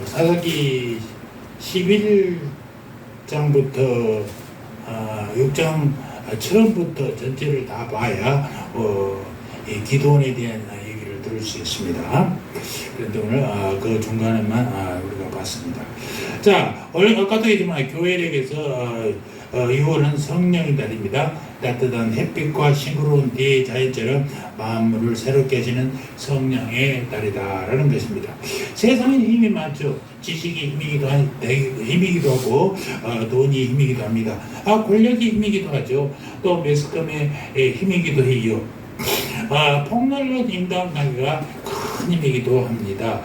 사사기 11장부터 6장 처음부터 전체를 다 봐야 이 기도원에 대한 얘기를 들을 수 있습니다. 그런데 오늘 그 중간에만 우리가 봤습니다. 자, 원래 아까도 얘기했지만 교회력에서 6월은 성령의 달입니다. 따뜻한 햇빛과 싱그러운 대자연처럼 만물을 새롭게 하시는 성령의 달이다라는 것입니다. 세상에 힘이 많죠. 지식이 힘이기도 하고 돈이 힘이기도 합니다. 권력이 힘이기도 하죠. 또 매스컴의 힘이기도 해요. 폭넓은 인간관계가 큰 힘이기도 합니다.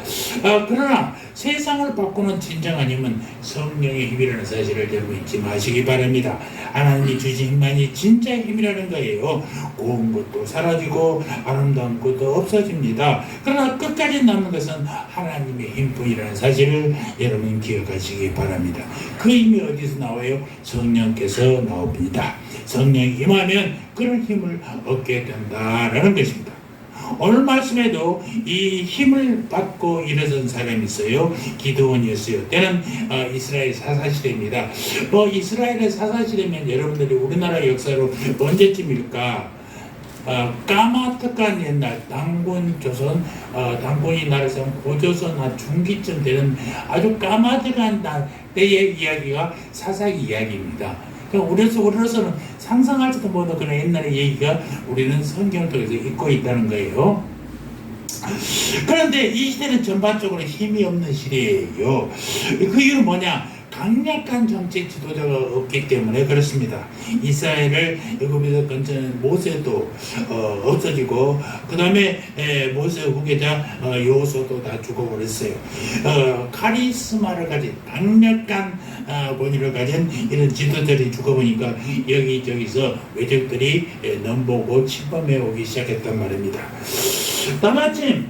그러나 세상을 바꾸는 진정한 힘은 성령의 힘이라는 사실을 여러분 잊지 마시기 바랍니다. 하나님이 주신 힘만이 진짜 힘이라는 거예요. 고운 것도 사라지고 아름다운 것도 없어집니다. 그러나 끝까지 남는 것은 하나님의 힘뿐이라는 사실을 여러분 기억하시기 바랍니다. 그 힘이 어디서 나와요? 성령께서 나옵니다. 성령이 임하면 그런 힘을 얻게 된다라는 것입니다. 오늘 말씀에도 이 힘을 받고 일어선 사람이 있어요. 기드온이었어요. 때는 이스라엘 사사시대입니다. 이스라엘의 사사시대면 여러분들이 우리나라 역사로 언제쯤일까? 까마득한 옛날 당군 조선, 당군이 나라에서 고조선 한 중기쯤 되는 아주 까마득한 때의 이야기가 사사기 이야기입니다. 우리로서는 상상할지도 못한 그런 옛날의 얘기가 우리는 성경을 통해서 읽고 있다는 거예요. 그런데 이 시대는 전반적으로 힘이 없는 시대예요. 그 이유는 뭐냐? 강력한 정책 지도자가 없기 때문에 그렇습니다. 이스라엘을 애굽에서 건져낸 모세도 없어지고 그 다음에 모세 후계자 여호수아도 다 죽어버렸어요. 카리스마를 가진 강력한 권위를 가진 이런 지도자들이 죽어보니까 여기저기서 외적들이 넘보고 침범해 오기 시작했단 말입니다. 나마침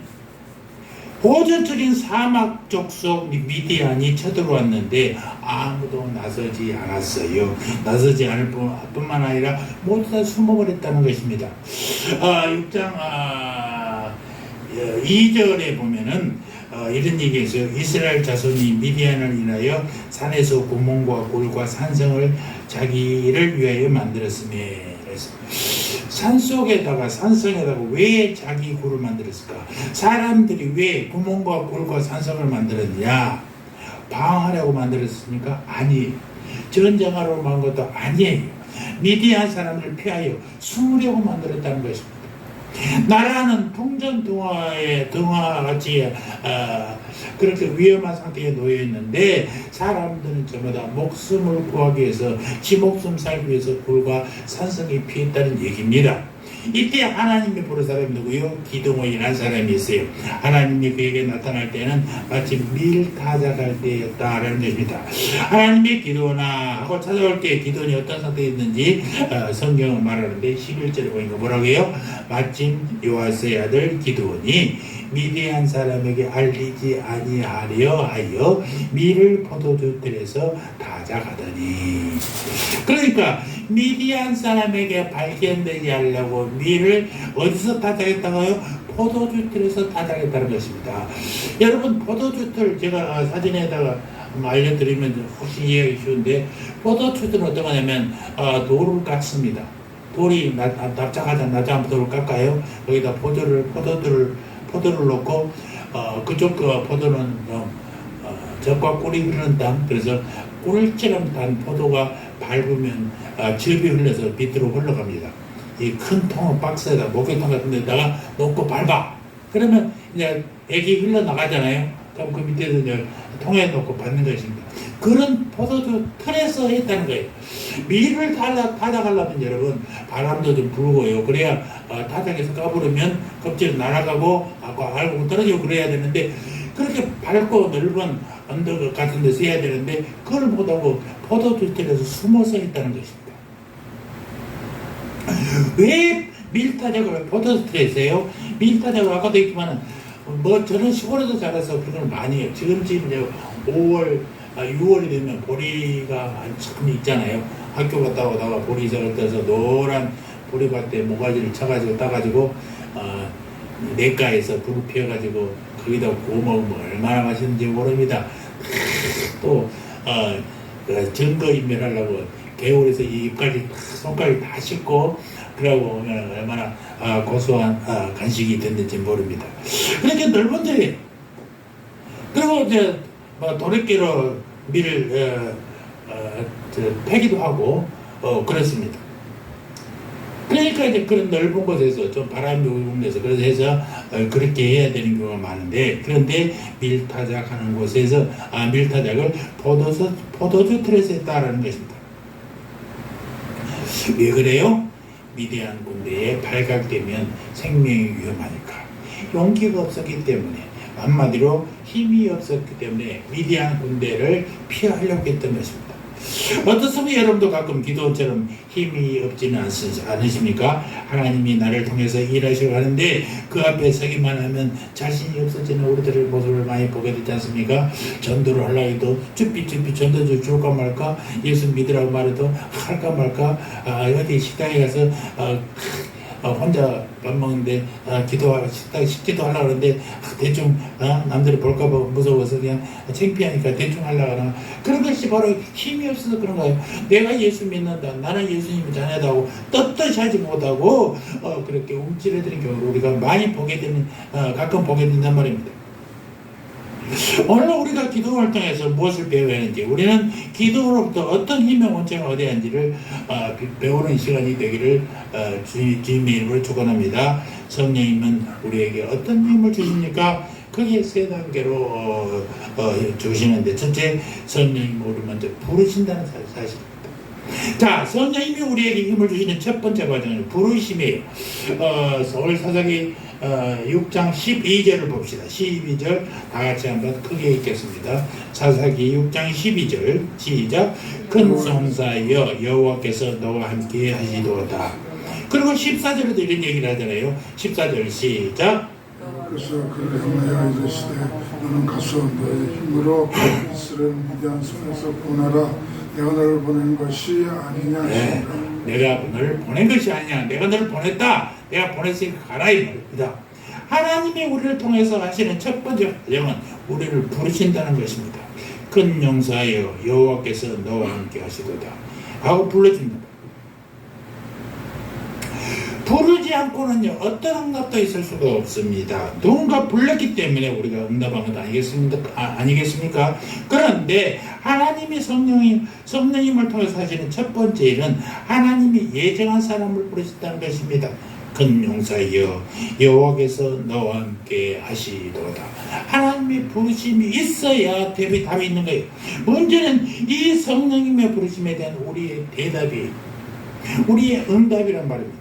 보존적인 사막 족속 미디안이 쳐들어왔는데 아무도 나서지 않았어요. 나서지 않을 뿐만 아니라 모두 다 숨어버렸다는 것입니다. 6장 2절에 보면은 이런 얘기가 있어요. 이스라엘 자손이 미디안을 인하여 산에서 구멍과 굴과 산성을 자기를 위하여 만들었으며 산속에다가 산성에다가 왜 자기 굴을 만들었을까? 사람들이 왜 구멍과 굴과 산성을 만들었냐? 방어하려고 만들었습니까? 아니에요. 전쟁하려고 만든 것도 아니에요. 미디안 사람을 피하여 숨으려고 만들었다는 것입니다. 나라는 풍전등화같이 그렇게 위험한 상태에 놓여 있는데 사람들은 전부 다 목숨을 구하기 위해서 지 목숨 살기 위해서 굴과 산성에 피했다는 얘기입니다. 이때 하나님이 부른 사람이 누구요? 기드온이라는 사람이 있어요. 하나님이 그에게 나타날 때는 마치 밀 타작할 때였다라는 것입니다. 하나님이 기드온아 하고 찾아올 때 기드온이 어떤 상태에 있는지 성경은 말하는데 11절에 보니까 뭐라고 해요? 마침 요아스의 아들 기드온이 미디안 사람에게 알리지 아니하려 하여 밀을 포도주들에서 타작하더니, 그러니까 미디안 사람에게 발견되지 하려고 밀을 어디서 타작했다고요? 포도주들에서 타작했다는 것입니다. 여러분, 포도주들 제가 사진에다가 알려드리면 혹시 이해하기 쉬운데, 포도주들은 어떤 거냐면 돌을 깎습니다. 돌이 납작하잖아. 납작한 돌을 깎아요. 거기다 포도를 넣고 그쪽 포도는 젖과 꿀이 흐르는 땅, 그래서 꿀처럼 단 포도가 밟으면 즙이 흘러서 밑으로 흘러갑니다. 이 큰 통을 박스에다 목욕탕 같은 데다가 놓고 밟아. 그러면 이제 액이 흘러나가잖아요. 그럼 그 밑에서 이제 통에 놓고 받는 것입니다. 그런 포도주 틀에서 했다는 거예요. 밀을 타작하려면 여러분 바람도 좀 불고요. 그래야 타작해서 까부르면 껍질이 날아가고 알고 떨어지고 그래야 되는데, 그렇게 밝고 넓은 언덕 같은 데서 해야 되는데 그걸 못하고 포도주 틀에서 숨어서 했다는 것입니다. 왜 밀타작을 포도주 틀에서 해요? 밀타작을 아까도 했지만은 저는 시골에서 자라서 그런 걸 많이 해요. 지금 이제 5월 6월이 되면 보리가 참 있잖아요. 학교 갔다 오다가 보리색을 떠서 노란 보리밭에 모가지를 쳐가지고 따가지고 냇가에서 불을 피워가지고 거기다 구워 먹으면 얼마나 맛있는지 모릅니다. 또 증거인멸하려고 개울에서 이 입까지 손까지 다 씻고 그러고 오면 얼마나 고소한 간식이 됐는지 모릅니다. 그렇게 넓은 데에 그리고 이제 도래끼로 밀을 패기도 하고 그렇습니다. 그러니까 이제 그런 넓은 곳에서 좀 바람이 불면서 그래서 해서 그렇게 해야 되는 경우가 많은데, 그런데 밀타작하는 곳에서 밀타작을 포도주 틀에서 했다라는 것입니다. 왜 그래요? 미디안 군대에 발각되면 생명이 위험하니까, 용기가 없었기 때문에, 한마디로 힘이 없었기 때문에 미디안 군대를 피하려고 했던 것입니다. 어떻습니까? 여러분도 가끔 기도처럼 힘이 없지는 않으십니까? 하나님이 나를 통해서 일하시려 하는데 그 앞에 서기만 하면 자신이 없어지는 우리들의 모습을 많이 보게 되지 않습니까? 전도를 하려고 해도 쭈삐쭈삐 전도를 줄까 말까, 예수 믿으라고 말해도 할까 말까, 어디 식당에 가서 혼자 밥 먹는데 식기도 하려고 하는데 대충 남들이 볼까봐 무서워서 그냥 창피하니까 대충 하려고 하나, 그런 것이 바로 힘이 없어서 그런 거예요. 내가 예수 믿는다, 나는 예수님을 자녀다고 떳떳이 하지 못하고 그렇게 움찔해드린 경우를 우리가 많이 보게 되는, 가끔 보게 된단 말입니다. 오늘 우리가 기도 활동에서 무엇을 배워야 하는지, 우리는 기도로부터 어떤 힘의 원천을 얻어야 하는지를 배우는 시간이 되기를 주님의 이름으로 축원합니다. 성령님은 우리에게 어떤 힘을 주십니까? 그게 세 단계로 주시는데, 첫째, 성령님을 우리 먼저 부르신다는 사실입니다. 자, 성령님이 우리에게 힘을 주시는 첫 번째 과정은 부르심이에요. 서울 사사기 6장 12절을 봅시다. 12절 다 같이 한번 크게 읽겠습니다. 사사기 6장 12절 시작. 큰 성사여 여호와께서 너와 함께 하시도다. 그리고 14절에도 이런 얘기를 하잖아요. 14절 시작. 그래서 그를 향하여 이르시되 너는 가서 너의 힘으로 이스라엘 미디안 손에서 구원하라. 내가 너를 보낸 것이 아니냐 하시니라. 내가 너를 보낸 것이 아니냐, 내가 너를 보냈다, 내가 보냈으니까 가라 이 말입니다. 하나님이 우리를 통해서 하시는 첫 번째 과정은 우리를 부르신다는 것입니다. 큰 용사여 여호와께서 너와 함께 하시도다 하고 불러줍니다. 부르지 않고는요 어떤 응답도 있을 수가 없습니다. 누군가 불렀기 때문에 우리가 응답한 것 아니겠습니까? 그런데 하나님이 성령님을 통해서 하시는 첫 번째 일은 하나님이 예정한 사람을 부르신다는 것입니다. 큰 용사여 여호와께서 너와 함께 하시도다. 하나님의 부르심이 있어야 답이 있는 거예요. 문제는 이 성령님의 부르심에 대한 우리의 대답이, 우리의 응답이란 말입니다.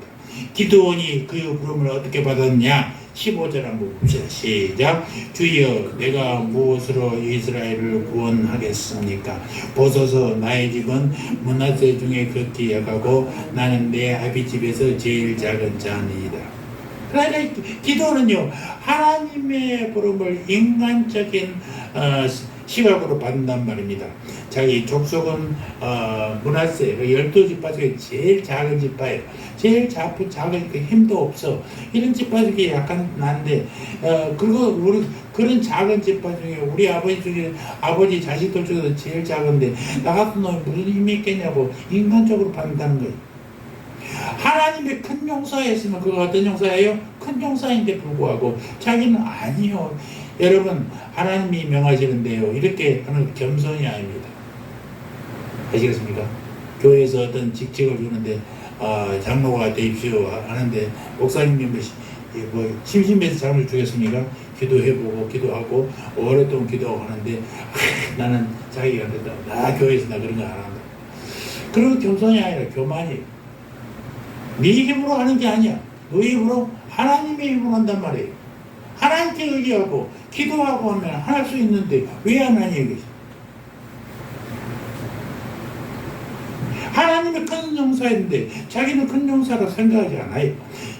기드온이 그 부름을 어떻게 받았냐? 15절 한번 봅시다. 시작. 주여 내가 무엇으로 이스라엘을 구원하겠습니까? 보소서 나의 집은 므낫세 중에 극히 약하고 나는 내 아비 집에서 제일 작은 자니이다. 그러니까 기도는요 하나님의 부름을 인간적인 시각으로 받는단 말입니다. 자기 족속은 므낫세 12지파 중에 제일 작은 지파예요. 제일 작으니까 힘도 없어. 이런 지파 중에 약간 난데 그리고 우리 그런 작은 지파 중에 우리 아버지 중에 아버지 자식들 중에서 제일 작은데 나 같은 놈이 무슨 힘이 있겠냐고 인간적으로 받는다는 거예요. 하나님의 큰 용사였으면 그거 어떤 용사예요? 큰 용사인데 불구하고 자기는 아니요. 여러분 하나님이 명하시는데요 이렇게 하는 겸손이 아닙니다. 아시겠습니까? 교회에서 어떤 직책을 주는데 장로가 되십시오 하는데 목사님이 뭐 심심해서 잠을 주겠습니까? 기도해보고 기도하고 오랫동안 기도하고 하는데 나는 자기가 안 된다. 나 교회에서 나 그런 거 안 한다. 그런 겸손이 아니라 교만이에요. 네 힘으로 하는 게 아니야. 너의 힘으로 하나님의 힘으로 한단 말이에요. 하나님께 의지하고 기도하고 하면 할 수 있는데 왜 안 하냐 이거지. 하나님이 큰 용사인데 자기는 큰 용사라고 생각하지 않아요.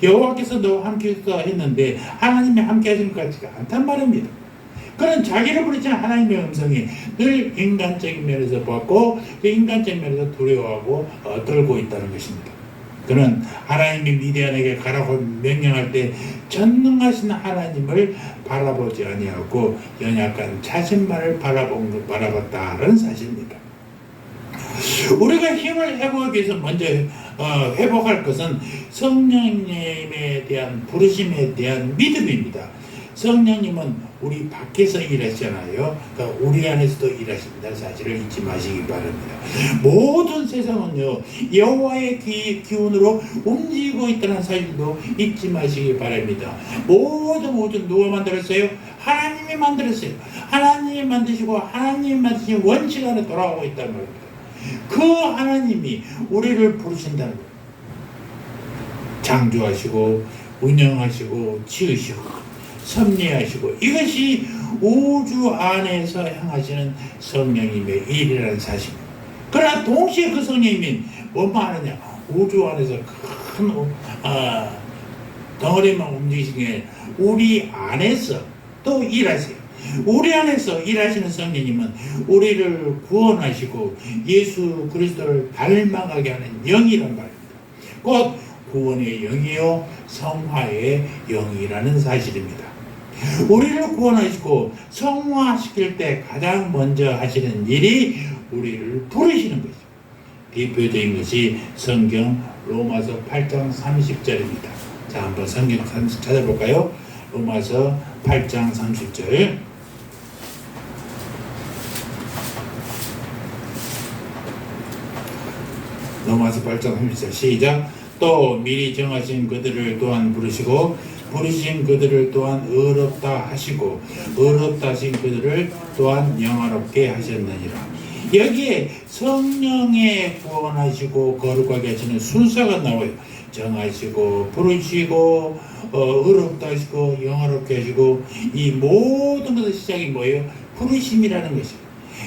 여호와께서 너와 함께 했는데 하나님이 함께 하시는 것 같지가 않단 말입니다. 그런 자기를 부르짖는 하나님의 음성이 늘 인간적인 면에서 보았고 그 인간적인 면에서 두려워하고 떨고 있다는 것입니다. 그는 하나님이 미디안에게 가라고 명령할 때 전능하신 하나님을 바라보지 아니하고 연약한 자신만을 바라봤다는 사실입니다. 우리가 힘을 회복하기 위해서 먼저 회복할 것은 성령님에 대한 부르심에 대한 믿음입니다. 성령님은 우리 밖에서 일하시잖아요. 그러니까 우리 안에서도 일하신다는 사실을 잊지 마시기 바랍니다. 모든 세상은요 여호와의 기운으로 움직이고 있다는 사실도 잊지 마시기 바랍니다. 모든 누가 만들었어요? 하나님이 만들었어요. 하나님이 만드시고 하나님이 만드신 원칙 안에 돌아오고 있단 말입니다. 그 하나님이 우리를 부르신다는 거예요. 창조하시고 운영하시고 지으시고 섭리하시고 이것이 우주 안에서 행하시는 성령님의 일이라는 사실입니다. 그러나 동시에 그 성령님이 뭐만 하느냐? 우주 안에서 큰 덩어리만 움직이시는 게 우리 안에서 또 일하세요. 우리 안에서 일하시는 성령님은 우리를 구원하시고 예수 그리스도를 닮아가게 하는 영이란 말입니다. 곧 구원의 영이요 성화의 영이라는 사실입니다. 우리를 구원하시고 성화시킬 때 가장 먼저 하시는 일이 우리를 부르시는 것이죠. 대표적인 것이 성경 로마서 8장 30절입니다. 자, 한번 성경 찾아볼까요? 로마서 8장 30절. 로마서 8장 30절 시작. 또 미리 정하신 그들을 또한 부르시고 부르신 그들을 또한 의롭다 하시고 의롭다 하신 그들을 또한 영화롭게 하셨느니라. 여기에 성령의 구원하시고 거룩하게 하시는 순서가 나와요. 정하시고 부르시고 의롭다 하시고 영화롭게 하시고 이 모든 것의 시작이 뭐예요? 부르심이라는 것이에요.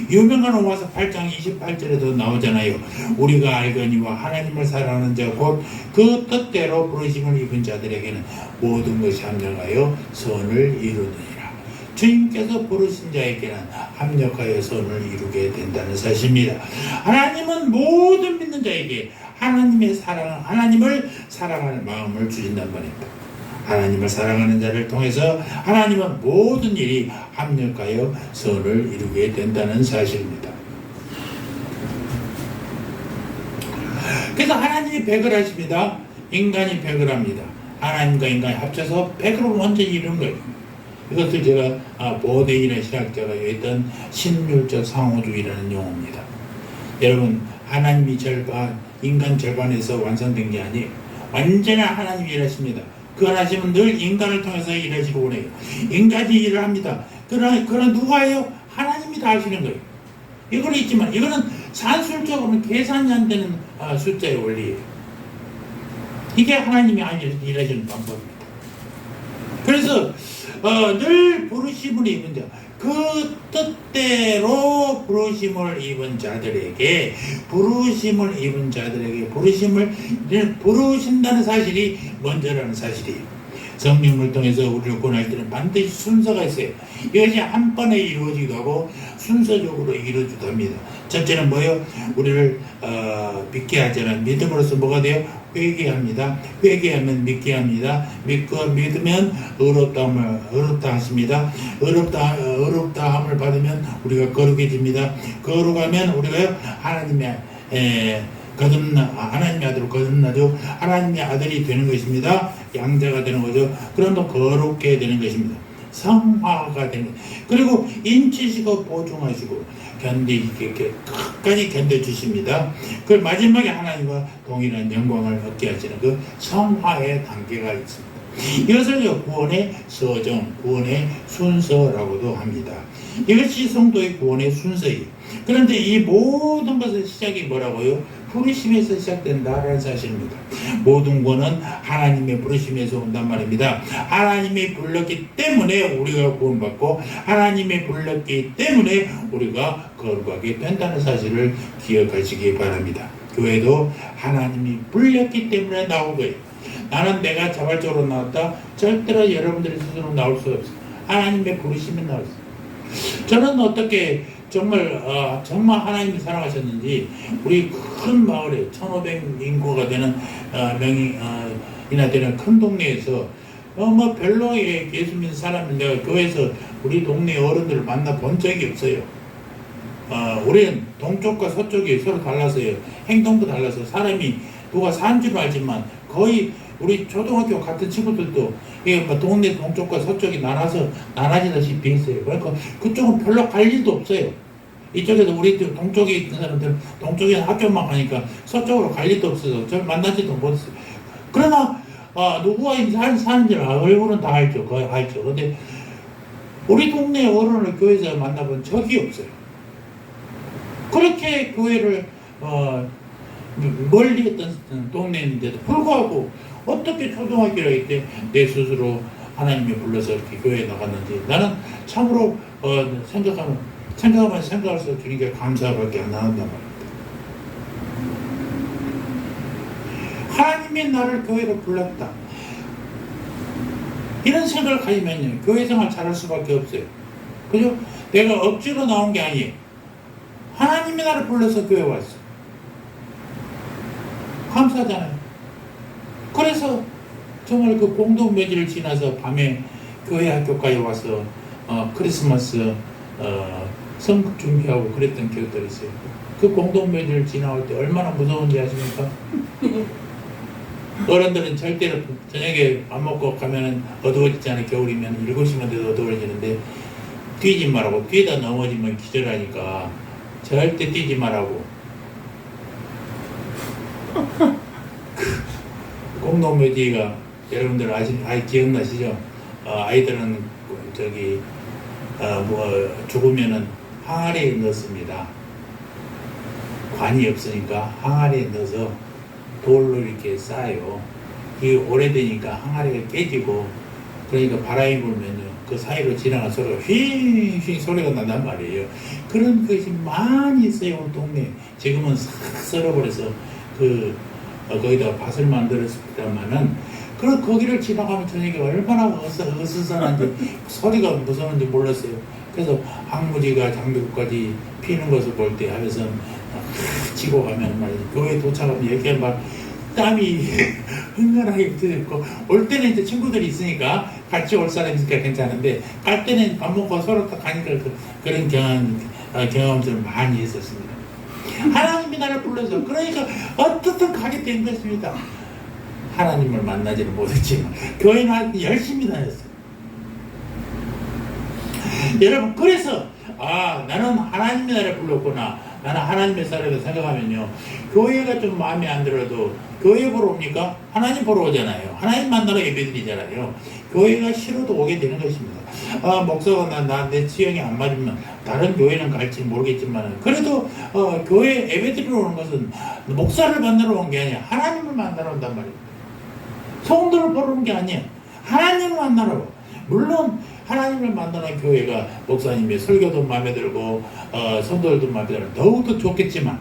유명한 로마서 8장 28절에도 나오잖아요. 우리가 알거니와 하나님을 사랑하는 자 곧 그 뜻대로 부르심을 입은 자들에게는 모든 것이 합력하여 선을 이루느니라. 주님께서 부르신 자에게는 합력하여 선을 이루게 된다는 사실입니다. 하나님은 모든 믿는 자에게 하나님을 사랑하는 마음을 주신단 말입니다. 하나님을 사랑하는 자를 통해서 하나님은 모든 일이 합력하여 선을 이루게 된다는 사실입니다. 그래서 하나님이 100을 하십니다. 인간이 100을 합니다. 하나님과 인간이 합쳐서 100으로 완전히 이룬 거예요. 이것을 제가 보데이라는 신학자가 했던 신율적 상호주의라는 용어입니다. 여러분, 하나님이 절반, 인간 절반에서 완성된 게 아니에요. 완전한 하나님이 일하십니다. 그 하나님은 늘 인간을 통해서 일하시고 오네요. 인간이 일을 합니다. 그러나 누가 해요? 하나님이 다 하시는 거예요. 이건 있지만 이거는 산술적으로는 계산이 안 되는 숫자의 원리예요. 이게 하나님이 일하시는 방법입니다. 그래서 늘 부르심을 입은 자, 그 뜻대로 부르심을 입은 자들에게 부르신다는 사실이 먼저라는 사실이에요. 성령을 통해서 우리를 구원할 때는 반드시 순서가 있어요. 이것이 한 번에 이루어지기도 하고 순서적으로 이루어지기도 합니다. 첫째는 뭐예요? 우리를 믿게 하잖아요. 믿음으로써 뭐가 돼요? 회개합니다. 회개하면 믿게 합니다. 믿으면 의롭다 하십니다. 의롭다함을 받으면 우리가 거룩해집니다. 거룩하면 우리가 하나님의 아들을 거듭나죠. 하나님의 아들이 되는 것입니다. 양자가 되는 거죠. 그럼 또 거룩게 되는 것입니다. 성화가 되는 것. 그리고 인치시고 보충하시고 끝까지 견뎌주십니다. 그 마지막에 하나님과 동일한 영광을 얻게 하시는 그 성화의 단계가 있습니다. 이것을 구원의 서정, 구원의 순서라고도 합니다. 이것이 성도의 구원의 순서예요. 그런데 이 모든 것의 시작이 뭐라고요? 부르심에서 시작된다라는 사실입니다. 모든 구원은 하나님의 부르심에서 온단 말입니다. 하나님이 불렀기 때문에 우리가 구원받고 하나님이 불렀기 때문에 우리가 거룩하게 된다는 사실을 기억하시기 바랍니다. 교회도 하나님이 불렀기 때문에 나온 거예요. 나는 내가 자발적으로 나왔다. 절대로 여러분들이 스스로 나올 수 없어요. 하나님의 부르심이 나왔어요. 저는 어떻게 정말 정말 하나님이 사랑하셨는지 우리 큰 마을에 1,500 인구가 되는 명이나 되는 큰 동네에서 뭐 별로 예수 믿는 사람을 내가 교회에서 우리 동네 어른들을 만나 본 적이 없어요. 우리는 동쪽과 서쪽이 서로 달라서요. 행동도 달라서 사람이 누가 사는 줄 알지만 거의 우리 초등학교 같은 친구들도 이게 뭐 동네 동쪽과 서쪽이 나눠지다시피 했어요. 그러니까 그쪽은 별로 갈 일도 없어요. 이쪽에서 우리 동쪽에 있는 사람들은 동쪽에 학교만 가니까 서쪽으로 갈 일도 없어서 저를 만나지도 못했어요. 그러나 누구가 사는지 얼굴은 다 알죠. 거의 알죠. 근데 우리 동네 어른을 교회에서 만나본 적이 없어요. 그렇게 교회를 멀리 했던 동네인데도 불구하고 어떻게 초등학교에 때 내 스스로 하나님이 불러서 이렇게 교회에 나갔는지 나는 참으로 생각하면 생각할수록 주님께 감사밖에 안 나온단 말입니다. 하나님이 나를 교회로 불렀다. 이런 생각을 가지면요, 교회 생활 잘할 수밖에 없어요. 그죠? 내가 억지로 나온 게 아니에요. 하나님이 나를 불러서 교회 왔어. 감사하잖아요. 그래서 정말 그 공동묘지를 지나서 밤에 교회 학교까지 와서 크리스마스 성극 준비하고 그랬던 기억들이 있어요. 그 공동묘지를 지나올 때 얼마나 무서운지 아십니까? 어른들은 절대로 저녁에 밥 먹고 가면은 어두워지잖아요. 겨울이면 7시만 돼도 어두워지는데 뛰지 말라고. 뛰다 넘어지면 기절하니까 절대 뛰지 말라고. 공동묘지가 여러분들 기억나시죠? 아이들은 죽으면은 항아리에 넣습니다. 관이 없으니까 항아리에 넣어서 돌로 이렇게 쌓아요. 이게 오래되니까 항아리가 깨지고, 그러니까 바람이 불면요, 그 사이로 지나간 소리가 휘휘 소리가 난단 말이에요. 그런 것이 많이 있어요, 우리 동네. 지금은 싹 썰어버려서 거기다가 밭을 만들었습니다만은, 거기를 지나가면 저녁에 얼마나 어수선한지, 소리가 무서운지 몰랐어요. 그래서 항무지가 장미국까지 피는 것을 볼 때 하면서 지고 가면 말이죠. 교회 도착하면 이렇게 막 땀이 흥건하게 들고, 올 때는 이제 친구들이 있으니까 같이 올 사람이 있으니까 괜찮은데, 갈 때는 밥 먹고 서로 딱 가니까 그런 경험들을 많이 했었습니다. 하나님이 나를 불러서, 그러니까 어떻든 가게 된 것입니다. 하나님을 만나지는 못했지만 교회는 열심히 다녔어요. 여러분, 그래서 나는 하나님이 나를 불렀구나, 나는 하나님의 사람이라고 생각하면요, 교회가 좀 마음에 안 들어도 교회 보러 옵니까? 하나님 보러 오잖아요. 하나님 만나러 예배드리잖아요. 교회가 싫어도 오게 되는 것입니다. 목사가 내 취향이 안 맞으면 다른 교회는 갈지 모르겠지만, 그래도 교회 예배드리러 오는 것은 목사를 만나러 온 게 아니야, 하나님을 만나러 온단 말이에요. 성도를 보러 온 게 아니야, 하나님을 만나러 와. 물론 하나님을 만나는 교회가 목사님의 설교도 마음에 들고 성도들도 마음에 들고 더욱더 좋겠지만,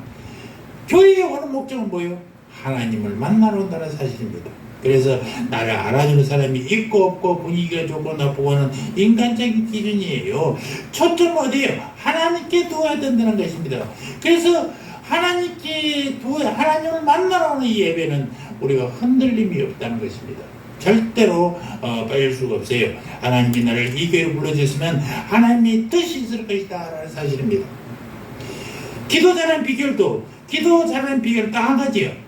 교회에 오는 목적은 뭐예요? 하나님을 만나러 온다는 사실입니다. 그래서 나를 알아주는 사람이 있고 없고 분위기가 좋고 나쁘고는 인간적인 기준이에요. 초점은 어디에요? 하나님께 두어야 된다는 것입니다. 그래서 하나님을 만나러 오는 이 예배는 우리가 흔들림이 없다는 것입니다. 절대로 빠질 수가 없어요. 하나님이 나를 이 교회로 불러주셨으면 하나님의 뜻이 있을 것이다 라는 사실입니다. 기도 잘하는 비결은 딱 한 가지요.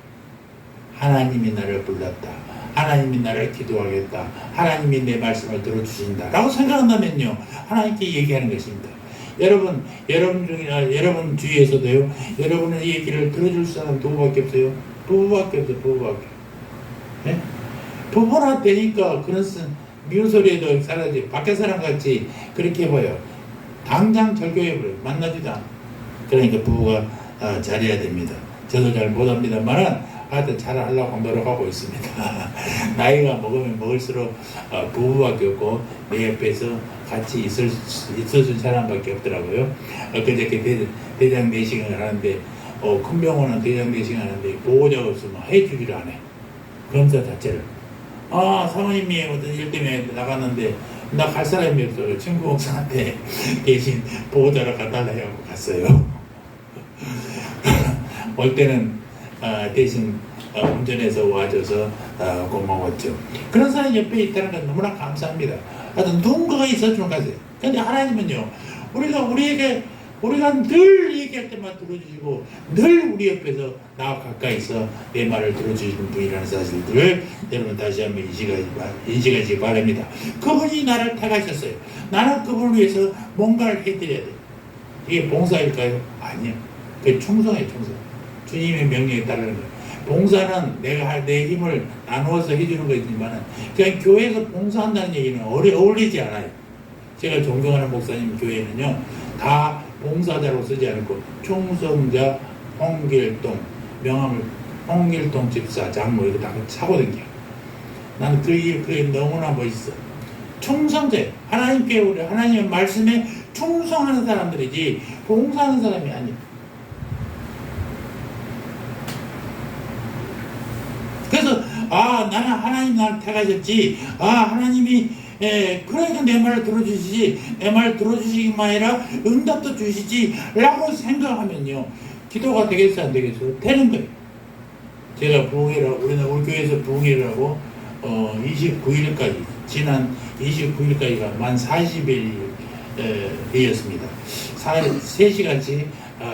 하나님이 나를 불렀다, 하나님이 나를 기도하겠다, 하나님이 내 말씀을 들어주신다 라고 생각한다면요, 하나님께 얘기하는 것입니다. 여러분 주위에서도요, 여러분의 얘기를 들어줄 사람 누구밖에 없어요? 부부밖에. 네? 부부나 되니까 그런 미운 소리에도 사라지, 밖에 사람 같이 그렇게 해봐요. 당장 절교해버려요. 만나지도 않아. 그러니까 부부가 잘해야 됩니다. 저도 잘 못합니다만 하여튼 잘하려고 노력하고 있습니다. 나이가 먹으면 먹을수록 부부밖에 없고 내 옆에서 같이 있어준 사람밖에 없더라고요. 그저께 대장 내시경을 하는데, 큰 병원은 대장 내시경 하는데 보호자가 없으면 해주지를 않아요. 검사 자체를. 사모님이 어떤 일 때문에 나갔는데 나 갈 사람이 없어. 친구 목사한테 대신 보호자로 갖다 달라고 갔어요. 올 때는 대신 운전해서 와줘서 고마웠죠. 그런 사람이 옆에 있다는 건 너무나 감사합니다. 하여튼 누군가가 있어주는 거세요. 근데 하나님은요, 우리가 늘 얘기할 때만 들어주시고 늘 우리 옆에서 나와 가까이서 내 말을 들어주시는 분이라는 사실들을 여러분 다시 한번 인식하시기 바랍니다. 그분이 나를 택하셨어요. 나는 그분을 위해서 뭔가를 해드려야 돼요. 이게 봉사일까요? 아니요. 그게 충성이에요. 충성. 주님의 명령에 따르는 거예요. 봉사는 내가 내 힘을 나누어서 해주는 거지만 그냥 교회에서 봉사한다는 얘기는 어울리지 않아요. 제가 존경하는 목사님 교회는요, 다 봉사자로 쓰지 않고 충성자 홍길동, 명함을 홍길동 집사 장모 이거 다 차고 댕겨. 나는 그게 너무나 멋있어. 충성자, 하나님께 우리 하나님의 말씀에 충성하는 사람들이지 봉사하는 사람이 아니에요. 그래서 나는 하나님 나를 택하셨지. 하나님이 그러니까 내 말을 들어주시지. 내 말을 들어주시기만 아니라 응답도 주시지 라고 생각하면요, 기도가 되겠어 안 되겠어? 되는 거예요. 제가 부흥회라고, 우리 교회에서 부흥회라고 29일까지, 지난 29일까지가 만 40일이었습니다. 3시간씩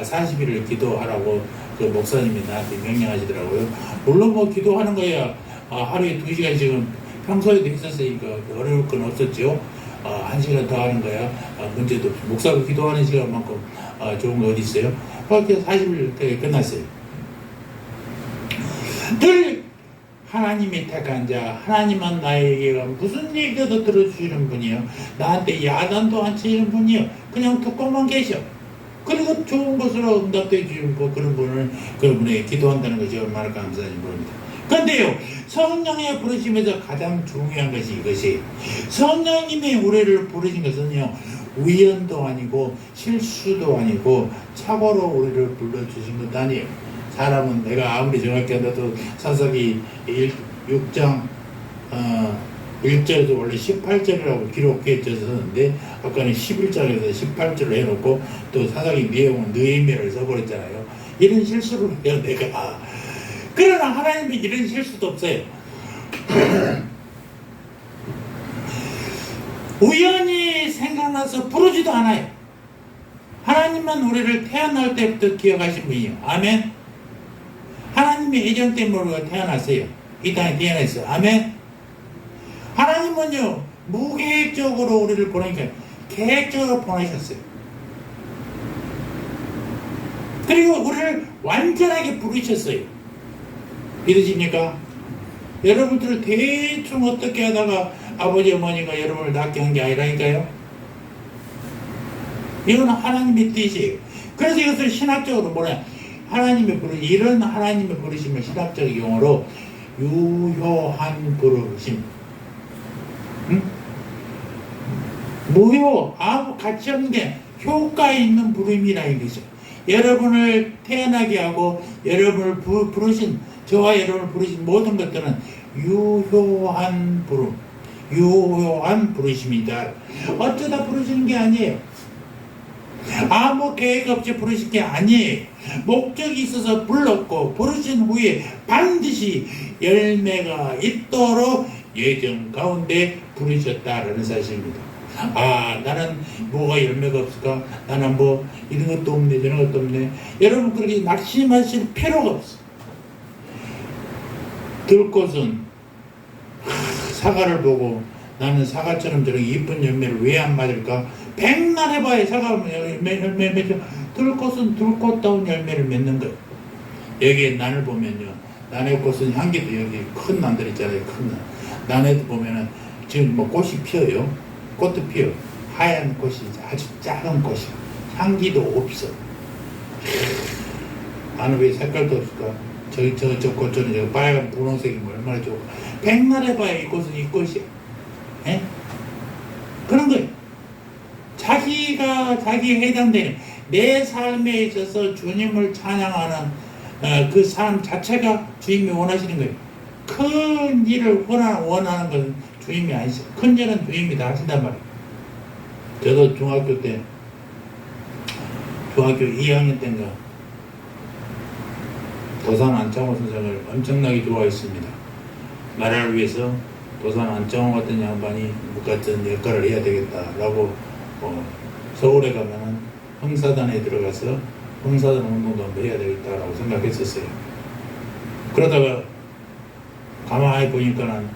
40일을 기도하라고 그 목사님이 나한테 명령하시더라고요. 물론 뭐 기도하는 거야 하루에 2시간씩은 평소에도 했었으니까 어려울 건 없었죠. 1시간 더 하는 거야 문제도 없죠. 목사가 기도하는 시간만큼 좋은 거 어디 있어요? 그렇게 40일 끝났어요. 늘 하나님이 택한 자, 하나님은 나에게 무슨 얘기도 들어주시는 분이요, 나한테 야단도 안 치는 분이요, 그냥 듣고만 계셔. 그리고 좋은 것으로 응답도 해주는 그런 분에게 기도한다는 것이 얼마나 감사한지 모릅니다. 그런데요, 성령의 부르심에서 가장 중요한 것이 이것이, 성령님이 우리를 부르신 것은요, 우연도 아니고 실수도 아니고 착오로 우리를 불러주신 것도 아니에요. 사람은 내가 아무리 정확히 한다도 사사기 6장 1절에도 원래 18절이라고 기록해졌었는데 아까는 11장에서 18절을 해놓고 또 사사기 내용은 느헤미야를 써버렸잖아요. 이런 실수를 해요 내가. 그러나 하나님이 이런 실수도 없어요. 우연히 생각나서 부르지도 않아요. 하나님만 우리를 태어날 때부터 기억하신 분이에요. 아멘. 하나님의 예정 때문에 우리가 태어났어요. 이 땅에 태어났어요. 아멘. 하나님은요, 무계획적으로 우리를 보내니까 계획적으로 보내셨어요. 그리고 우리를 완전하게 부르셨어요. 믿으십니까? 여러분들을 대충 어떻게 하다가 아버지 어머니가 여러분을 낳게 한 게 아니라니까요. 이건 하나님의 뜻이에요. 그래서 이것을 신학적으로 뭐냐, 이런 하나님의 부르심을 신학적 용어로 유효한 부르심. 무효, 아무 가치 없는 게 효과 있는 부름이라는 것이죠. 여러분을 태어나게 하고 여러분을 부르신, 저와 여러분을 부르신 모든 것들은 유효한 부름, 유효한 부르심이다. 어쩌다 부르시는 게 아니에요. 아무 계획 없이 부르신 게 아니에요. 목적이 있어서 불렀고 부르신 후에 반드시 열매가 있도록 예정 가운데 부르셨다라는 사실입니다. 나는 뭐가 열매가 없을까? 나는 뭐 이런 것도 없네 저런 것도 없네. 여러분 그렇게 낙심하실 필요가 없어. 들꽃은 사과를 보고 나는 사과처럼 저런 이쁜 열매를 왜 안 맞을까? 백날 해봐야 사과 열매 들꽃은 들꽃다운 열매를 맺는 거예요. 여기에 난을 보면요, 난의 꽃은 향기도 여기 큰 난들 있잖아요. 큰 난. 난에도 보면은 지금 뭐 꽃이 피어요. 꽃도 피어. 하얀 꽃이 아주 작은 꽃이. 향기도 없어. 나는 왜 색깔도 없을까? 저 꽃은 저 빨간 분홍색이 뭐 얼마나 좋고. 백날 해봐야 이 꽃은 이 꽃이야. 에? 그런 거예요. 자기에 해당되는 내 삶에 있어서 주님을 찬양하는 그 삶 자체가 주님이 원하시는 거예요. 큰 일을 원하는 것은 주임이 아니시, 큰절은 주임이 다 하신단 말이에요. 저도 중학교 2학년 때인가 도산 안창호 선생을 엄청나게 좋아했습니다. 나라를 위해서 도산 안창호 같은 양반이 같은 역할을 해야 되겠다라고 서울에 가면은 흥사단에 들어가서 흥사단 운동도 한번 해야 되겠다라고 생각했었어요. 그러다가 가만히 보니까는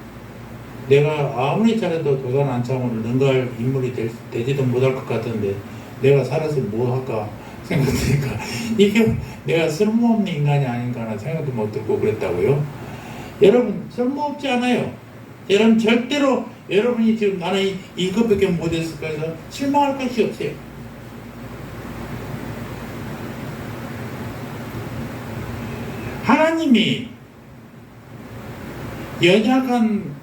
내가 아무리 잘해도 도산 안창호를 능가할 인물이 되지도 못할 것 같은데 내가 살아서 뭐 할까 생각하니까 이게 내가 쓸모없는 인간이 아닌가 하는 생각도 못 들고 그랬다고요. 여러분 쓸모없지 않아요. 여러분 절대로 여러분이 지금 나는 이것밖에 못했을까 해서 실망할 것이 없어요. 하나님이 연약한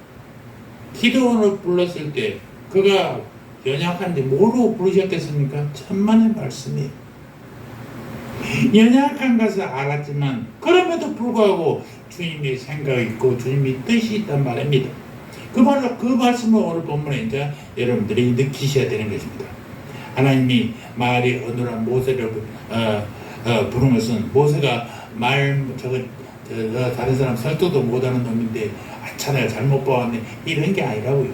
기도원을 불렀을 때 그가 연약한데 뭐로 부르셨겠습니까? 천만의 말씀이에요. 연약한 것을 알았지만 그럼에도 불구하고 주님의 생각이 있고 주님의 뜻이 있단 말입니다. 그 말씀을 오늘 본문에 이제 여러분들이 느끼셔야 되는 것입니다. 하나님이 말이 어눌한 모세를 부른 것은 모세가 다른 사람 설득도 못하는 놈인데 내가 잘못 봐왔네 이런 게 아니라고요.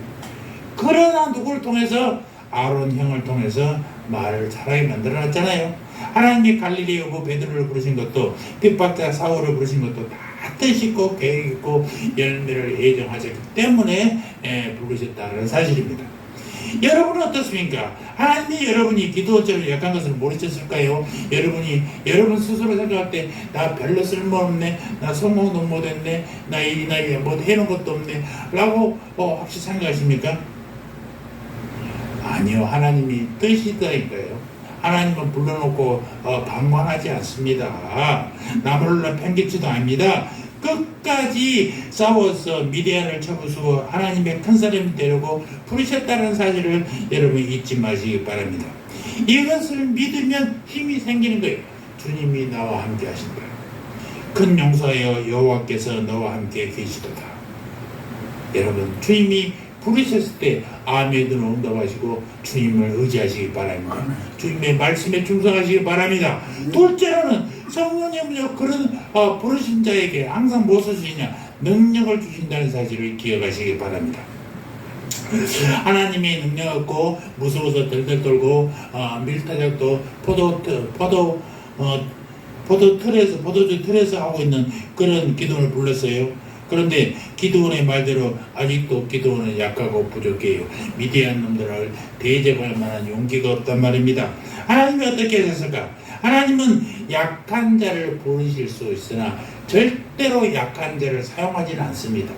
그러나 누구를 통해서 아론 형을 통해서 말을 잘하게 만들어놨잖아요. 하나님이 갈릴리 여부 베드로를 부르신 것도 핍박자 사울을 부르신 것도 다 뜻 있고 계획 있고 열매를 예정하셨기 때문에 부르셨다는 사실입니다. 여러분은 어떻습니까? 하나님이 여러분이 기도처럼 약한 것을 모르셨을까요? 여러분 스스로 생각할 때 나 별로 쓸모없네, 나 성공도 못했네, 나 이 나이에 뭐 해놓은 것도 없네 라고 혹시 생각하십니까? 아니요. 하나님이 뜻이다니까요. 하나님은 불러놓고 방관하지 않습니다. 나무를 팽개치도 아닙니다. 끝까지 싸워서 미디안을 쳐부수고 하나님의 큰 사람이 되려고 부르셨다는 사실을 여러분 잊지 마시기 바랍니다. 이것을 믿으면 힘이 생기는 거예요. 주님이 나와 함께 하신다. 큰 용사여 여호와께서 너와 함께 계시도다. 여러분 주님이 부르셨을 때 아멘으로 응답하시고 주님을 의지하시기 바랍니다. 주님의 말씀에 충성하시기 바랍니다. 둘째로는 성령님은요 그런 부르신 자에게 항상 무엇을 주시냐 능력을 주신다는 사실을 기억하시기 바랍니다. 하나님이 능력 없고 무서워서 덜덜 떨고 밀타작도 포도주 틀에서 하고 있는 그런 기도를 불렀어요. 그런데 기드온의 말대로 아직도 기드온은 약하고 부족해요. 미디안 놈들을 대적할 만한 용기가 없단 말입니다. 하나님이 어떻게 하셨을까? 하나님은 약한 자를 부르실 수 있으나 절대로 약한 자를 사용하지는 않습니다.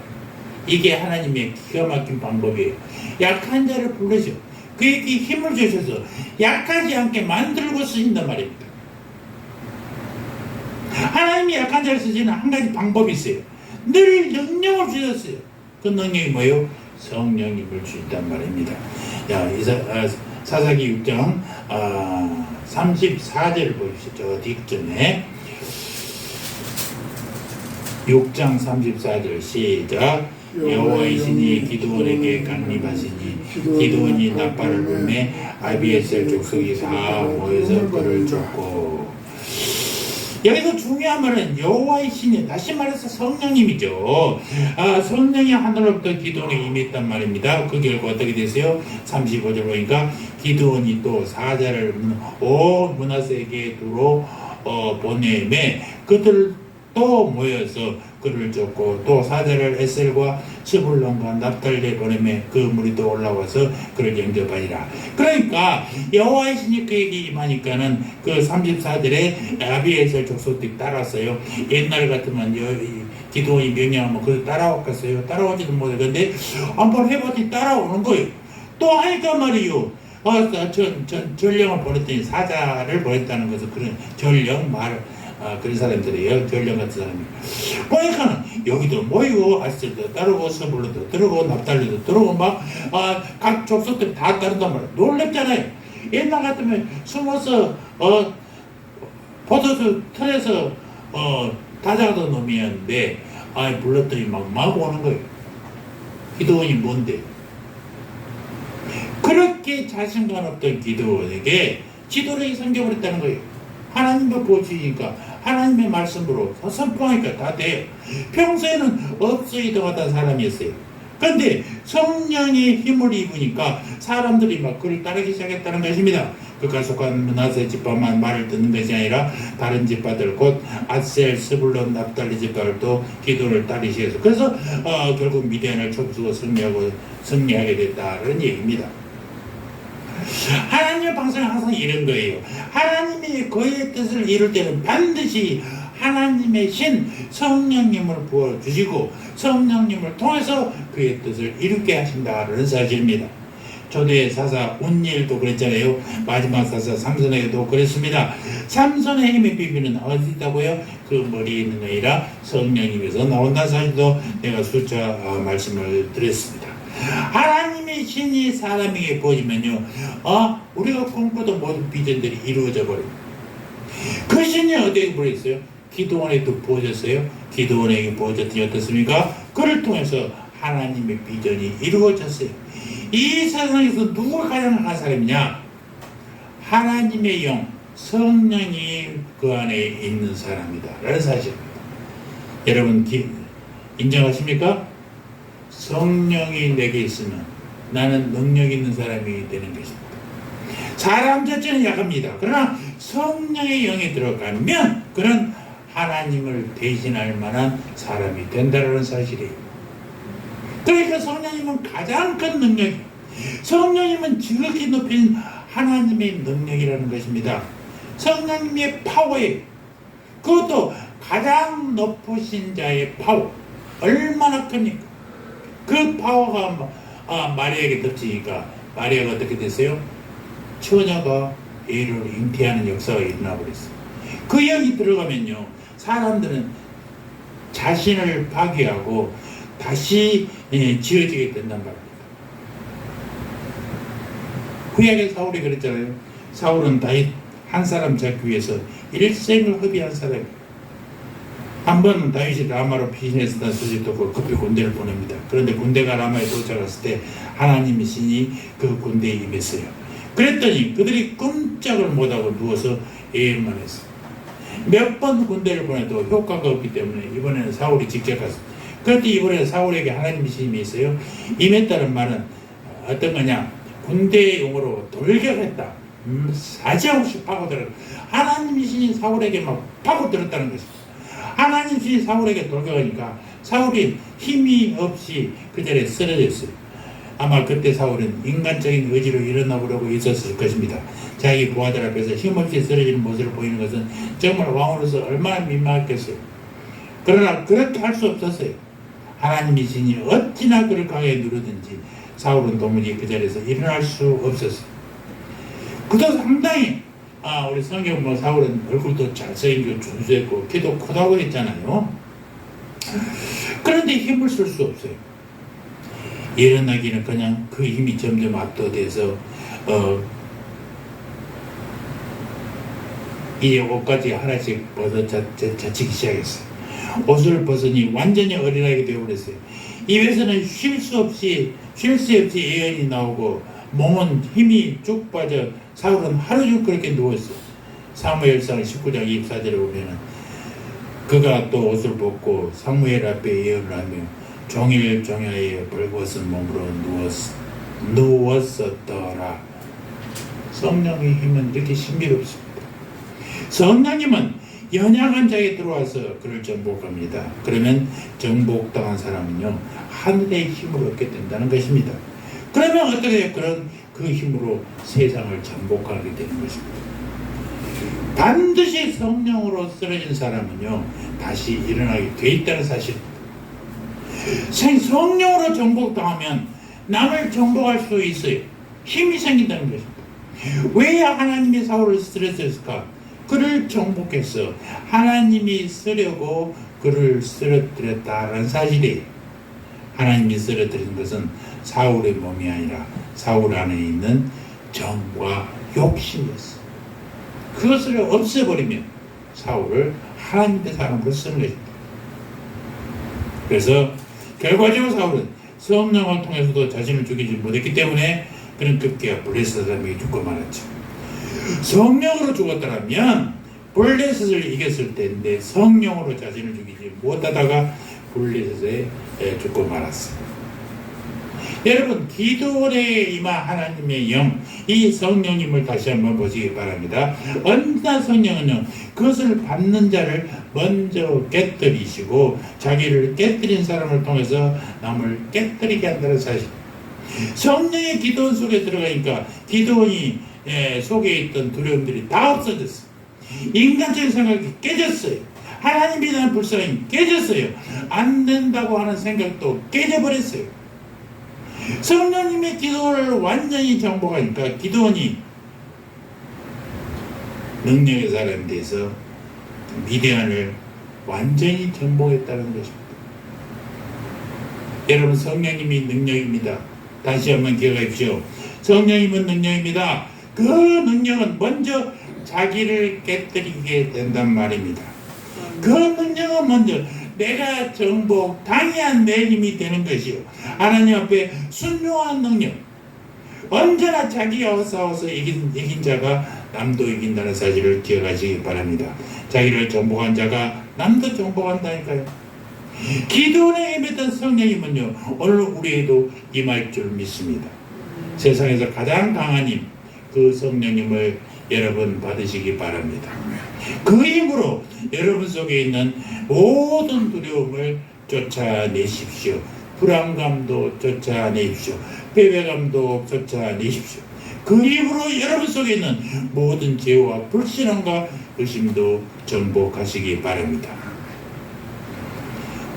이게 하나님의 기가 막힌 방법이에요. 약한 자를 부르셔. 그에게 힘을 주셔서 약하지 않게 만들고 쓰신단 말입니다. 하나님이 약한 자를 쓰시는 한 가지 방법이 있어요. 늘 능력을 주셨어요. 그 능력이 뭐예요? 성령님을 주신단 말입니다. 사사기 6장 34절을 보십시오. 저 뒷전에 6장 34절 시작. 여호와이시니 기드온에게 강림하시니 기드온이 나팔을 불매 아비에셀 족속이 다 모여서 그를 쫓고. 여기서 중요한 말은 여호와이시니 다시 말해서 성령님이죠. 성령이 하늘로부터 기드온에 임했단 말입니다. 그 결과 어떻게 되세요? 35절 보니까 기드온이 또 사자를 온 므낫세에게 두로 보내매 그들 또 모여서 그를 쫓고 또 사자를 에셀과 스불론과 납달리에 보내매 그 무리도 올라와서 그를 영접하니라. 그러니까 여호와의 신이 그에게 임하니까는 그 34절에 아비에셀 족속들이 따랐어요. 옛날 같으면 기드온이 명령하면 그걸 따라왔겠어요? 따라오지도 못해. 근데 한번 해보니 따라오는 거예요. 또 하니까 말이요. 전령을 보냈더니 사자를 보냈다는 것은 그런 전령 말 그런 사람들이에요. 전령 같은 사람이. 보니까는 여기도 모이고 아스들도 따르고 스불론도 따르고 납달리도 따르고 막 각 족속들이 다 따른단 말이에요. 놀랍잖아요. 옛날 같으면 숨어서 포도주 틀에서 다자던 놈이었는데 불렀더니 막 오는 거예요. 기도원이 뭔데? 그렇게 자신감 없던 기도원에게 지도력이 생겨버렸다는 거예요. 하나님의 보시니까 하나님의 말씀으로 선포하니까 다 돼요. 평소에는 없어이동하던 사람이었어요. 그런데 성령의 힘을 입으니까 사람들이 막 그를 따르기 시작했다는 것입니다. 그가 속한 므낫세 지파만 말을 듣는 것이 아니라 다른 지파들 곧 아셀, 스불론, 납달리 지파들도 기도를 따르시해서 그래서 결국 미디안을 촉수고 승리하게 됐다는 얘기입니다. 하나님의 방식은 항상 이런 거예요. 하나님이 그의 뜻을 이룰 때는 반드시 하나님의 신 성령님을 부어주시고 성령님을 통해서 그의 뜻을 이루게 하신다는 사실입니다. 초대 사사 온니엘도 그랬잖아요. 마지막 사사 삼손에게도 그랬습니다. 삼손의 힘의 비밀은 어디 있다고요? 그 머리에 있는 게 아니라 성령님에서 나온다는 사실도 내가 수차 말씀을 드렸습니다. 하나님의 신이 사람에게 보이면요, 우리가 꿈꾸던 모든 비전들이 이루어져 버려요. 그 신이 어디에 보였어요? 기도원에도 보여졌어요. 기도원에게 보여졌더니 어떻습니까? 그를 통해서 하나님의 비전이 이루어졌어요. 이 세상에서 누가 가장 강한 사람이냐? 하나님의 영, 성령이 그 안에 있는 사람이다 라는 사실입니다. 여러분 인정하십니까? 성령이 내게 있으면 나는 능력 있는 사람이 되는 것입니다. 사람 자체는 약합니다. 그러나 성령의 영이 들어가면 그런 하나님을 대신할 만한 사람이 된다는 사실이에요. 그러니까 성령님은 가장 큰 능력이에요. 성령님은 지극히 높인 하나님의 능력이라는 것입니다. 성령님의 파워예요. 그것도 가장 높으신 자의 파워. 얼마나 큽니까? 그 파워가 마리아에게 덮치니까 마리아가 어떻게 됐어요? 처녀가 애를 잉태하는 역사가 일어나 버렸어요. 그 영이 들어가면요, 사람들은 자신을 파괴하고 다시 지어지게 된단 말입니다. 구약의 사울이 그랬잖아요. 사울은 다윗 한 사람 잡기 위해서 일생을 허비한 사람이에요. 한 번은 다윗이 라마로 피신했었던 소식을 듣고 급히 군대를 보냅니다. 그런데 군대가 라마에 도착했을 때 하나님의 신이 그 군대에 임했어요. 그랬더니 그들이 꼼짝을 못하고 누워서 예언만 했어요. 몇 번 군대를 보내도 효과가 없기 때문에 이번에는 사울이 직접 갔어요. 그런데 이번에 사울에게 하나님의 신이 있어요. 임했다는 말은 어떤 거냐? 군대의 용어로 돌격했다. 사지없이 파고들었다. 하나님의 신이 사울에게 막 파고들었다는 것입니다. 하나님 신이 사울에게 돌격하니까 사울이 힘이 없이 그 자리에 쓰러졌어요. 아마 그때 사울은 인간적인 의지로 일어나 보려고 있었을 것입니다. 자기 부하들 앞에서 힘없이 쓰러지는 모습을 보이는 것은 정말 왕으로서 얼마나 민망했겠어요. 그러나 그렇게 할 수 없었어요. 하나님의 신이 어찌나 그를 강하게 누르든지 사울은 도무지 그 자리에서 일어날 수 없었어요. 그도 상당히 우리 성경 사울은 얼굴도 잘생기고 준수했고 키도 크다고 했잖아요. 그런데 힘을 쓸 수 없어요. 일어나기는 그냥 그 힘이 점점 압도돼서 이 옷까지 하나씩 벗어 자치기 시작했어요. 옷을 벗으니 완전히 어린아이가 되어버렸어요. 입에서는 쉴 새 없이 예언이 나오고 몸은 힘이 쭉 빠져 사울은 하루 종일 그렇게 누웠어요. 사무엘상 19장 24절에 보면은 그가 또 옷을 벗고 사무엘 앞에 예언을 하며 종일 종야에 벌거벗은 몸으로 누웠었더라. 성령의 힘은 이렇게 신비롭습니다. 성령님은 연약한 자에게 들어와서 그를 정복합니다. 그러면 정복당한 사람은요, 하늘의 힘을 얻게 된다는 것입니다. 그러면 어떻게 해요? 그 힘으로 세상을 정복하게 되는 것입니다. 반드시 성령으로 쓰러진 사람은요, 다시 일어나게 돼 있다는 사실입니다. 성령으로 정복당하면 남을 정복할 수 있어요. 힘이 생긴다는 것입니다. 왜 하나님이 사울을 쓰러뜨렸을까? 그를 정복해서 하나님이 쓰려고 그를 쓰러뜨렸다는 사실이에요. 하나님이 쓰러뜨린 것은 사울의 몸이 아니라 사울 안에 있는 정과 욕심이었어요. 그것을 없애버리면 사울을 하나님의 사람으로 쓰는 것입니다. 그래서 결과적으로 사울은 성령을 통해서도 자신을 죽이지 못했기 때문에 그는 급기야 블레셋 사람에게 죽고 말았죠. 성령으로 죽었더라면 블레셋을 이겼을 때인데 성령으로 자신을 죽이지 못하다가 블레셋에 죽고 말았어요. 여러분, 기도원에 임한 하나님의 영, 이 성령님을 다시 한번 보시기 바랍니다. 언제나 성령은요, 그것을 받는 자를 먼저 깨뜨리시고 자기를 깨뜨린 사람을 통해서 남을 깨뜨리게 한다는 사실. 성령의 기도원 속에 들어가니까 기도원이 속에 있던 두려움들이 다 없어졌어요. 인간적인 생각이 깨졌어요. 하나님에 대한 불쌍함이 깨졌어요. 안 된다고 하는 생각도 깨져버렸어요. 성령님의 기도를 완전히 정복하니까 기도원이 능력의 사람에 대해서 미디안을 완전히 정복했다는 것입니다. 여러분, 성령님이 능력입니다. 다시 한번 기억하십시오. 성령님은 능력입니다. 그 능력은 먼저 자기를 깨뜨리게 된단 말입니다. 그 능력은 먼저 내가 정복, 당연한 내 힘이 되는 것이요. 하나님 앞에 순종한 능력. 언제나 자기가 싸워서 이긴 자가 남도 이긴다는 사실을 기억하시기 바랍니다. 자기를 정복한 자가 남도 정복한다니까요. 기도원에 임했던 성령님은요, 오늘 우리에도 임할 줄 믿습니다. 세상에서 가장 강한 힘, 그 성령님을 여러분 받으시기 바랍니다. 그 힘으로 여러분 속에 있는 모든 두려움을 쫓아내십시오. 불안감도 쫓아내십시오. 패배감도 쫓아내십시오. 그 힘으로 여러분 속에 있는 모든 죄와 불신함과 의심도 정복하시기 바랍니다.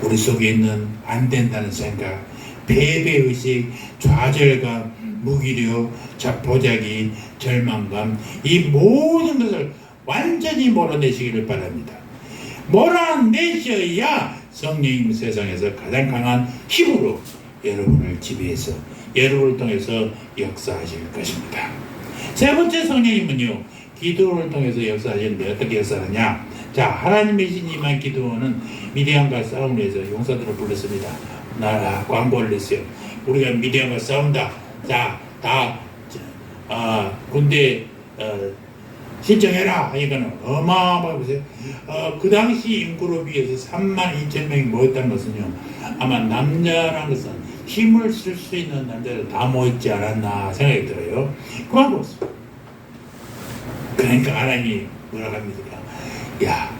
우리 속에 있는 안 된다는 생각, 패배의식, 좌절감, 무기력, 자포자기, 절망감, 이 모든 것을 완전히 몰아내시기를 바랍니다. 몰아내셔야 성령님 세상에서 가장 강한 힘으로 여러분을 지배해서 여러분을 통해서 역사하실 것입니다. 세 번째, 성령님은요, 기도를 통해서 역사하시는데 어떻게 역사하느냐? 자, 하나님의 신임한 기도는 미디안과 싸움을 해서 용사들을 불렀습니다. 나라 광고를 냈어요. 우리가 미디안과 싸운다. 자, 다 군대 신청해라 하니까는 어마어마하게 보세요. 그 당시 인구로 비해서 32,000명이 모였다는 것은요, 아마 남자라는 것은 힘을 쓸 수 있는 남자들 다 모였지 않았나 생각이 들어요. 그만 보세요. 그러니까 하나님이 뭐라고 합니까? 야,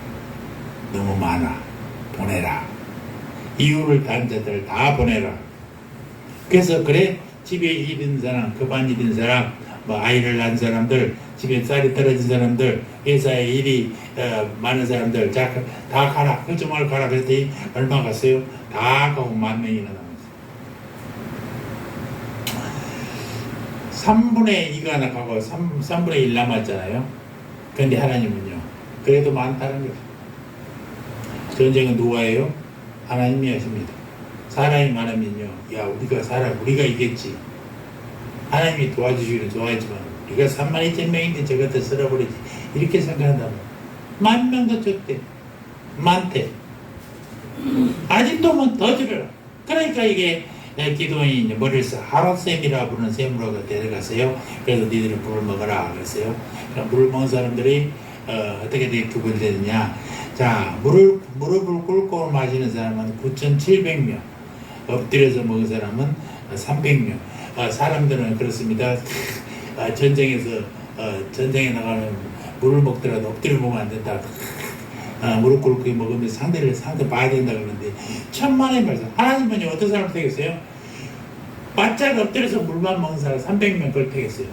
너무 많아. 보내라. 이유를 단 자들 다 보내라. 그래서 그래, 집에 일인 사람, 급한 일인 사람, 뭐 아이를 낳은 사람들, 집에 쌀이 떨어진 사람들, 회사에 일이 많은 사람들 다 가라. 흑점을 가라. 그랬더니 얼마 갔어요? 다 가고 10,000명이나 남았어요. 3분의 2가 나가고 3분의 1 남았잖아요. 그런데 하나님은요, 그래도 많다는 거죠. 전쟁은 누가 해요? 하나님이 하십니다. 사람이 많으면요, 야, 우리가 이겼지. 하나님이 도와주시기를 좋아하지만 우리가 32,000명인데 저것들 쓸어버리지. 이렇게 생각한다면 10,000명도 적대. 많대. 아직도 뭐 더 줄여라. 그러니까 이게 기도원이 이제 머리를 하룻샘이라 부르는 샘으로 데려갔어요. 그래서 니들은 물을 먹어라 그랬어요. 그러니까 물을 먹은 사람들이 어떻게 구분이 되느냐. 자, 무릎을 꿇고 마시는 사람은 9,700명, 엎드려서 먹은 사람은 300명. 사람들은 그렇습니다. 전쟁에 나가면 물을 먹더라도 엎드려 먹으면 안 된다. 무릎 꿇고 먹으면 상대 봐야 된다 그러는데, 천만의 말씀. 하나님은 어떤 사람 되겠어요? 바짝 엎드려서 물만 먹은 사람 300명 그걸 되겠어요.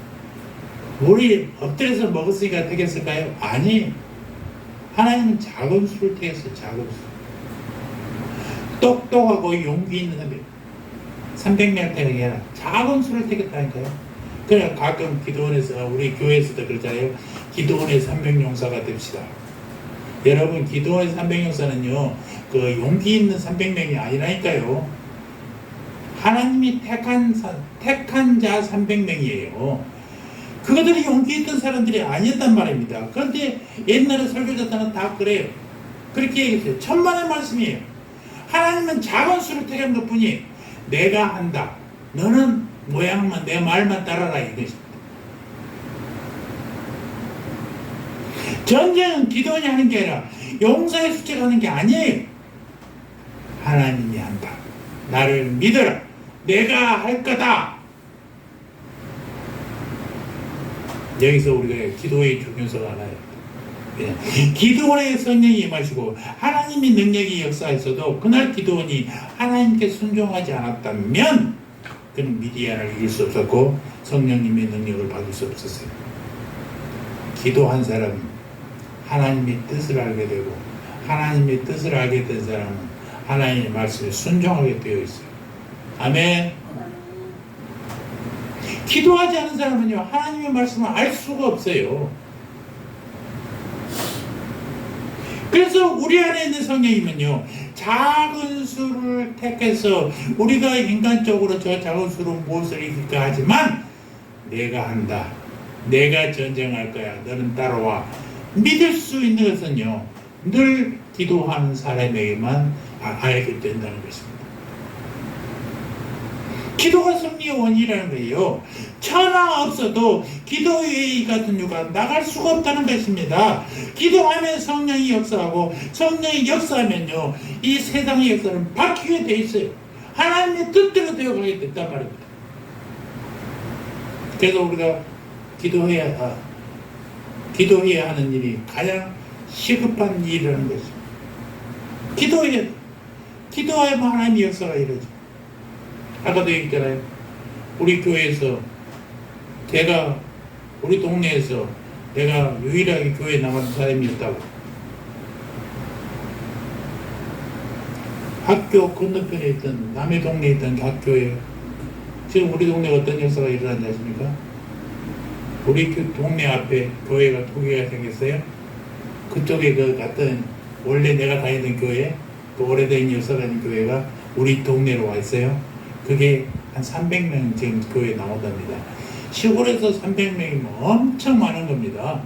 물이 엎드려서 먹었으니까 되겠을까요? 아니, 하나님은 작은 수를 택했어요. 작은 수. 똑똑하고 용기 있는 사람 300명 택하게 해라. 작은 수를 택했다니까요. 그래, 가끔 기도원에서, 우리 교회에서도 그러잖아요. 기도원의 300용사가 됩시다. 여러분, 기도원의 300용사는요, 그 용기 있는 300명이 아니라니까요. 하나님이 택한 자 300명이에요. 그것들이 용기 있던 사람들이 아니었단 말입니다. 그런데 옛날에 설교자들은 다 그래요. 그렇게 얘기했어요. 천만의 말씀이에요. 하나님은 작은 수를 택한 것 뿐이에요. 내가 한다. 너는 모양만 내 말만 따라라 이것입니다. 전쟁은 기도원이 하는 게 아니라 용사의 수치가 하는 게 아니에요. 하나님이 한다. 나를 믿어라. 내가 할 거다. 여기서 우리가 기도의 중요성을 알아요. 기도원의 성령이 임하시고 하나님의 능력이 역사했어도 그날 기도원이 하나님께 순종하지 않았다면 그는 미디안을 이길 수 없었고 성령님의 능력을 받을 수 없었어요. 기도한 사람은 하나님의 뜻을 알게 되고 하나님의 뜻을 알게 된 사람은 하나님의 말씀에 순종하게 되어 있어요. 아멘. 기도하지 않은 사람은요 하나님의 말씀을 알 수가 없어요. 그래서 우리 안에 있는 성령이면요 작은 수를 택해서 우리가 인간적으로 저 작은 수로 무엇을 이길까 하지만 내가 한다. 내가 전쟁할 거야. 너는 따라와. 믿을 수 있는 것은요 늘 기도하는 사람에게만 알게 된다는 것입니다. 기도가 승리의 원인이라는 거예요. 천하 없어도 기도회의 같은 유가 나갈 수가 없다는 것입니다. 기도하면 성령이 역사하고 성령이 역사하면요 이 세상의 역사는 바뀌게 돼 있어요. 하나님의 뜻대로 되어가게 된단 말입니다. 그래서 우리가 기도해야 하는 일이 가장 시급한 일이라는 것입니다. 기도해야만 하나님의 역사가 이루어져. 아까도 얘기했잖아요. 우리 교회에서 우리 동네에서 내가 유일하게 교회에 나간 사람이었다고. 학교 건너편에 있던 남의 동네에 있던 학교에 지금 우리 동네에 어떤 역사가 일어났지 아십니까? 우리 동네 앞에 교회가 두 개가 생겼어요. 그쪽에 갔던 원래 내가 다니던 교회 또 오래된 역사가 있는 교회가 우리 동네로 와 있어요. 그게 한 300명 지금 교회에 나온답니다. 시골에서 300명이면 엄청 많은 겁니다.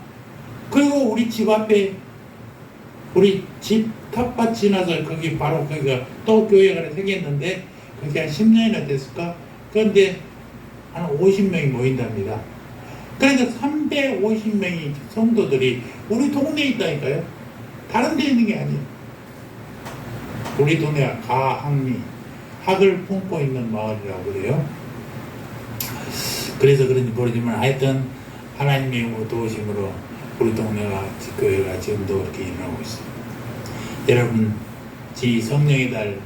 그리고 우리 집 앞에 우리 집 텃밭 지나서 거기 바로 거기가 또 교회가 하나 생겼는데 그게 한 10년이나 됐을까? 그런데 한 50명이 모인답니다. 그러니까 350명이 성도들이 우리 동네에 있다니까요. 다른 데 있는 게 아니에요. 우리 동네가 가학리 학을 품고 있는 마을이라고 그래요. 그래서 그런지 모르지만 하여튼 하나님의 도우심으로 우리 동네가 교회가 지금도 이렇게 일어나고 있어요. 여러분 이 성령의 달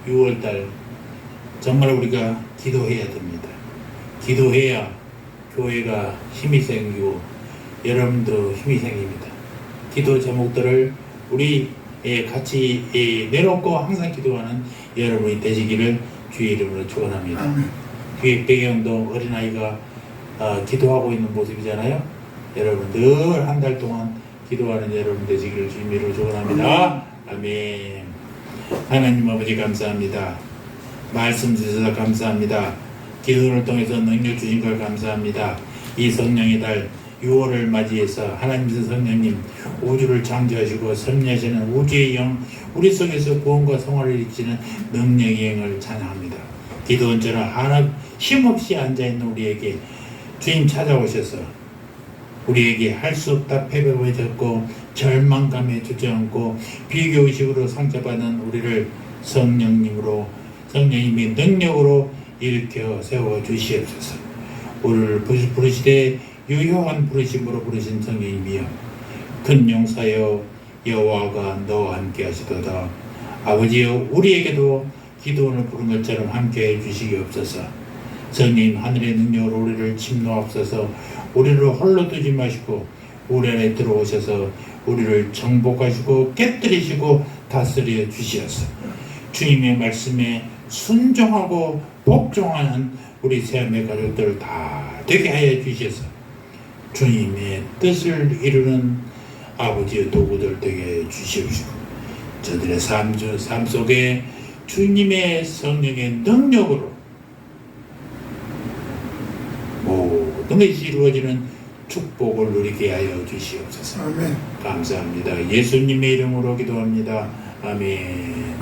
6월달 정말 우리가 기도해야 됩니다. 기도해야 교회가 힘이 생기고 여러분도 힘이 생깁니다. 기도 제목들을 우리 같이 내놓고 항상 기도하는 여러분이 되시기를 주의 이름으로 축원합니다. 뒤에 배경도 어린아이가 기도하고 있는 모습이잖아요. 여러분 늘 한 달 동안 기도하는 여러분 되시기를 주의 이름으로 축원합니다. 아멘. 하나님 아버지 감사합니다. 말씀 주셔서 감사합니다. 기도를 통해서 능력 주신 걸 감사합니다. 이 성령의 달 6월을 맞이해서 하나님께서 성령님 우주를 창조하시고 섭리하시는 우주의 영 우리 속에서 구원과 성화를 일으키는 능력의 영을 찬양합니다. 기도원처럼 하나 힘없이 앉아있는 우리에게 주님 찾아오셔서 우리에게 할 수 없다 패배감에 젖고 절망감에 주저앉고 비교의식으로 상처받은 우리를 성령님의 능력으로 일으켜 세워 주시옵소서. 우리를 부르시되 유효한 부르심으로 부르신 성령님이여 큰 용사여 여호와가 너와 함께 하시도다. 아버지여 우리에게도 기도원을 부른 것처럼 함께 해주시기옵소서. 성령 하늘의 능력으로 우리를 침노하옵소서. 우리를 홀로 두지 마시고 우리 안에 들어오셔서 우리를 정복하시고 깨뜨리시고 다스려 주시옵소서. 주님의 말씀에 순종하고 복종하는 우리 새하늘 가족들 다 되게 하여 주셔서 주님의 뜻을 이루는 아버지의 도구들 되게 주시옵시고 저들의 삶 속에 주님의 성령의 능력으로 모든 것이 이루어지는 축복을 누리게 하여 주시옵소서. 아멘. 감사합니다. 예수님의 이름으로 기도합니다. 아멘.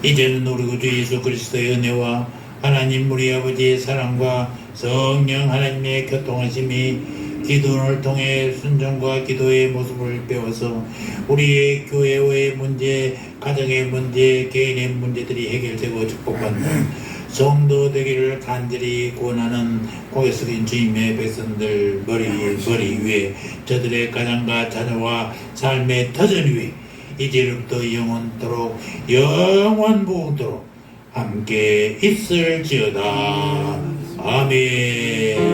이제는 우리 구주 예수 그리스도의 은혜와 하나님 우리 아버지의 사랑과 성령 하나님의 교통하심이 기도를 통해 순종과 기도의 모습을 배워서 우리의 교회의 문제, 가정의 문제, 개인의 문제들이 해결되고 축복받는 성도 되기를 간절히 권하는 고개 숙인 주님의 백성들 머리 위에 저들의 가정과 자녀와 삶의 터전 위에 이제부터 영원토록 영원부토록 함께 있을지어다. 아멘.